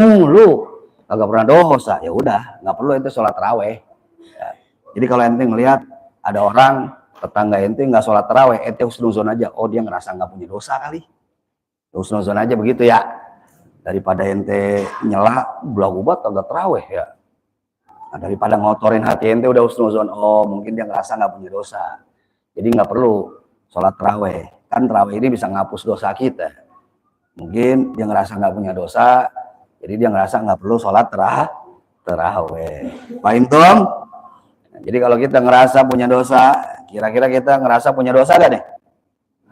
mulu, kagak pernah dosa, ya udah nggak perlu ente sholat taraweh. Ya. Jadi kalau ente ngelihat ada orang tetangga ente nggak sholat taraweh, ente husnuzon aja, oh dia ngerasa nggak punya dosa kali, husnuzon aja begitu ya, daripada ente nyela belah ubat kagak taraweh ya. Nah, daripada ngotorin hati ente udah husnuzon, oh mungkin dia ngerasa nggak punya dosa, jadi nggak perlu sholat taraweh. Kan taraweh ini bisa ngapus dosa kita. Mungkin dia ngerasa nggak punya dosa, jadi dia ngerasa nggak perlu sholat taraweh. Paham tuh? Jadi kalau kita ngerasa punya dosa, kira-kira kita ngerasa punya dosa gak nih?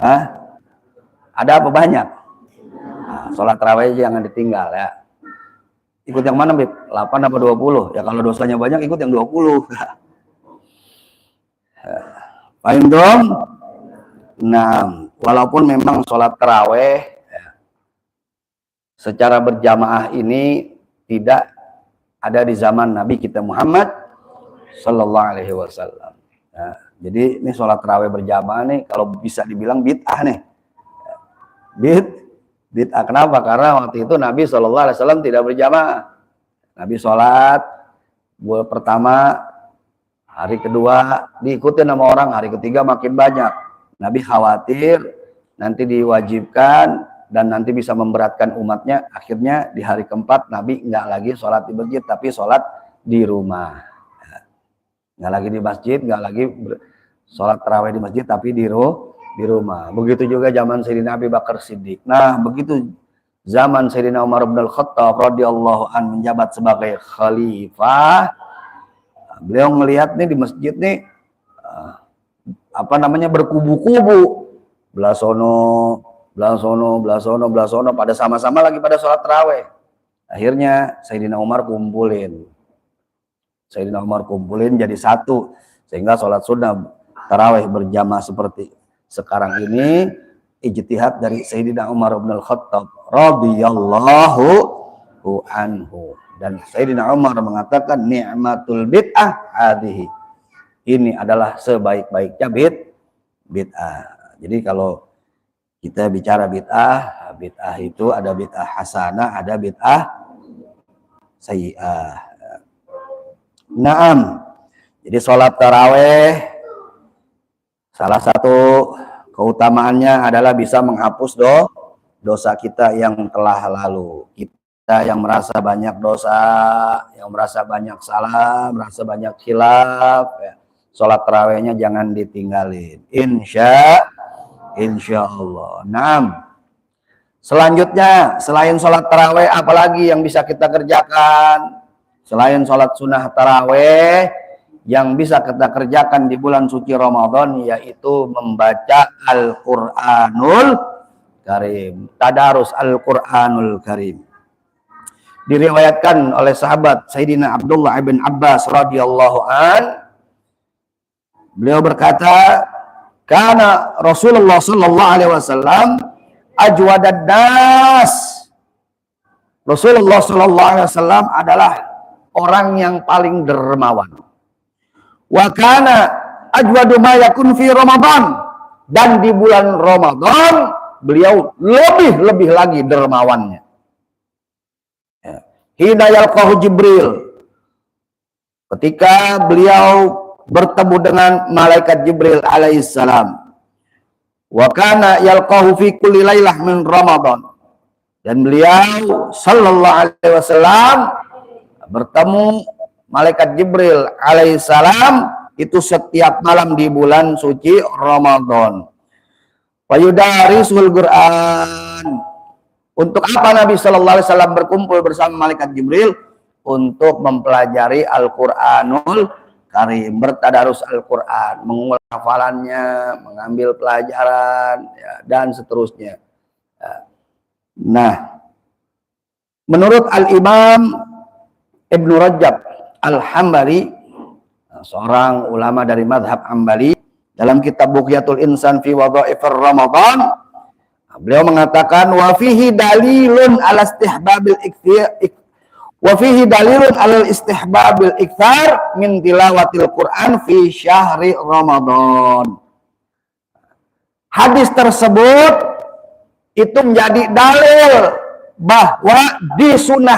Hah? Ada apa banyak? Nah, sholat taraweh jangan ditinggal ya. Ikut yang mana, Bib? 8 apa 20? Ya kalau dosanya banyak ikut yang 20. Paham dong? Nah, walaupun memang sholat taraweh ya, secara berjamaah ini tidak ada di zaman Nabi kita Muhammad Sallallahu Alaihi Wasallam. Ya, jadi ini sholat taraweh berjamaah nih, kalau bisa dibilang bid'ah nih. Bid'ah kenapa? Karena waktu itu Nabi Sallallahu Alaihi Wasallam tidak berjamaah. Nabi sholat pertama, hari kedua diikuti sama orang, hari ketiga makin banyak. Nabi khawatir nanti diwajibkan dan nanti bisa memberatkan umatnya. Akhirnya di hari keempat Nabi nggak lagi sholat di masjid, tapi sholat di rumah. Nggak lagi di masjid, nggak lagi sholat tarawih di masjid, tapi di rumah. Begitu juga zaman Sayyidina Abu Bakar Siddiq. Nah, begitu zaman Sayyidina Umar bin Al-Khattab radhiyallahu an menjabat sebagai khalifah, beliau melihat nih di masjid nih berkubu-kubu, belah sono, pada sama-sama lagi pada sholat tarawih. Akhirnya Sayyidina Umar kumpulin jadi satu, sehingga sholat sunnah tarawih berjamaah seperti sekarang ini ijtihad dari Sayyidina Umar bin Al-Khattab radhiyallahu anhu. Dan Sayyidina Umar mengatakan ni'matul bid'ah hadhihi. Ini adalah sebaik-baiknya bid'ah. Jadi kalau kita bicara bid'ah itu ada bid'ah hasanah, ada bid'ah sayyi'ah. Naam. Jadi sholat taraweh salah satu keutamaannya adalah bisa menghapus dosa kita yang telah lalu. Kita yang merasa banyak dosa, yang merasa banyak salah, merasa banyak khilaf, ya, sholat tarawehnya jangan ditinggalin. Insya Allah. Naam. Selanjutnya, selain sholat taraweh, apalagi yang bisa kita kerjakan? Selain sholat sunnah taraweh, yang bisa kita kerjakan di bulan suci Ramadan yaitu membaca Al-Qur'anul Karim, tadarus Al-Qur'anul Karim. Diriwayatkan oleh sahabat Sayyidina Abdullah ibn Abbas radhiyallahu an, beliau berkata, "Kana Rasulullah sallallahu alaihi wasallam ajwadad nas." Rasulullah sallallahu alaihi wasallam adalah orang yang paling dermawan. Wa kana ajwadu ma yakun fi Ramadan, dan di bulan Ramadan beliau lebih lagi dermawannya. Hina yalqahu Jibril, ketika beliau bertemu dengan malaikat Jibril alaihissalam. Wa kana yalqahu fi kulli lailah min Ramadan, dan beliau sallallahu alaihi wasallam bertemu malaikat Jibril alaihissalam itu setiap malam di bulan suci Ramadan. Wayudarisul Quran. Untuk apa Nabi Sallallahu Alaihi Wasallam berkumpul bersama malaikat Jibril? Untuk mempelajari Al-Quranul Karim, bertadarus Al-Quran, mengulang hafalannya, mengambil pelajaran, ya, dan seterusnya. Nah, menurut Al-Imam Ibnu Rajab Al-Hambali, seorang ulama dari madhab Hambali, dalam kitab Bughyatul Insan fi Wadhaifir Ramadan, beliau mengatakan wa fihi dalilun ala istihbabil ikthar min tilawatil Quran fi syahri Ramadan. Hadis tersebut itu menjadi dalil bahwa disunah